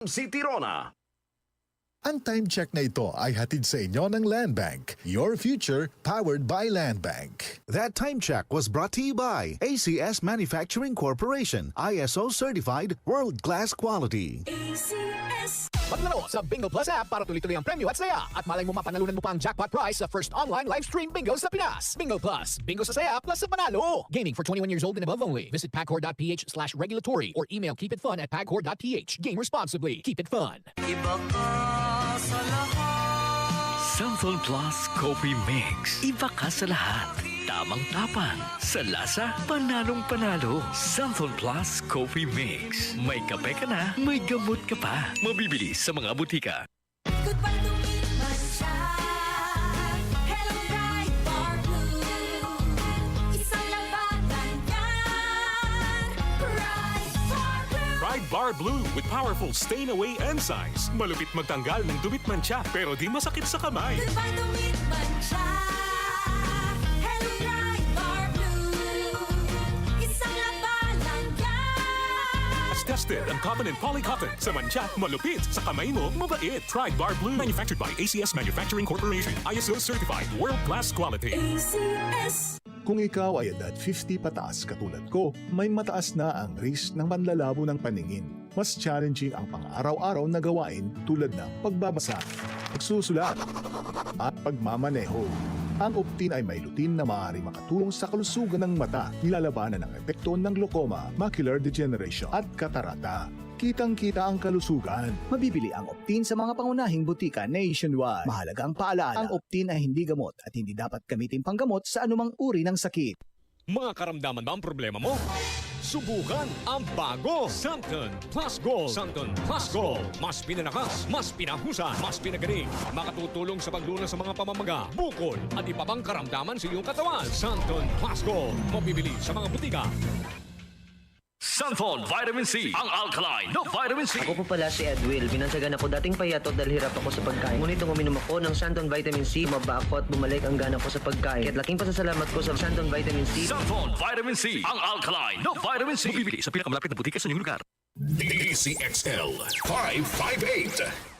City Rona. Ang time check na ito ay hatid sa inyo ng Land Bank. Your future powered by Land Bank. That time check was brought to you by ACS Manufacturing Corporation, ISO certified world-class quality. ACS. Maglaro sa Bingo Plus app para tuloy-tuloy ang premyo at saya. At malay mo mapanalunan mo pa ang jackpot prize sa first online live stream bingo sa Pinas. Bingo Plus, bingo sa saya plus sa panalo. Gaming for 21 years old and above only. Visit pagcor.ph/regulatory or email keepitfun@pagcor.ph. Game responsibly. Keep it fun. Iba ka sa lahat. Samsung Plus Coffee Mix. Iba ka sa lahat. Tamang tapang. Sa lasa, panalong-panalo. Samsung Plus Coffee Mix. May kape ka na, may gamot ka pa. Mabibili sa mga butika. Goodbye to me, Masya. Hello, bright bar blue. Isang labanan yan. Bright bar blue. Pride Bar Blue with powerful stain-away enzymes. Malupit magtanggal ng dumit mancha pero di masakit sa kamay. Goodbye to me, Masya. Hello, bright bar blue. Isang labanan yan. As tested ang cotton and polycotton. Sa mancha, malupit. Sa kamay mo, mabait. Pride Bar Blue. Manufactured by ACS Manufacturing Corporation. ISO certified world-class quality. ACS. Kung ikaw ay edad 50 pataas katulad ko, may mataas na ang risk ng panlalabo ng paningin. Mas challenging ang pang-araw-araw na gawain tulad ng pagbabasa, pagsusulat, at pagmamaneho. Ang Optin ay may lutin na maaaring makatulong sa kalusugan ng mata, nilalabanan ng epekto ng glaucoma, macular degeneration at katarata. Kitang-kita ang kalusugan. Mabibili ang Optin sa mga pangunahing butika nationwide. Mahalagang paalala, ang Optin ay hindi gamot at hindi dapat gamitin panggamot sa anumang uri ng sakit. Mga karamdaman ba ang problema mo? Subukan ang bago Santon Plus Gold. Santon Plus Gold. Mas pinanakas, mas pinahusan, mas pinagaling. Makatutulong sa paglunas sa mga pamamaga, bukol at iba pang karamdaman sa iyong katawan. Santon Plus Gold. Mabibili sa mga butika. Santon Vitamin C. Ang alkaline na Vitamin C. Ako po pala si Edwil. Binansagan ako dating payatot dahil hirap ako sa pagkain. Ngunit nung uminom ako ng Santon Vitamin C, maba ako at bumalik ang gana ko sa pagkain. Kaya't laking pasasalamat ko sa Santon Vitamin C. Santon Vitamin C. Ang alkaline na Vitamin C. Mabibili sa pinakamalapit na butika sa inyong lugar. DCXL 558.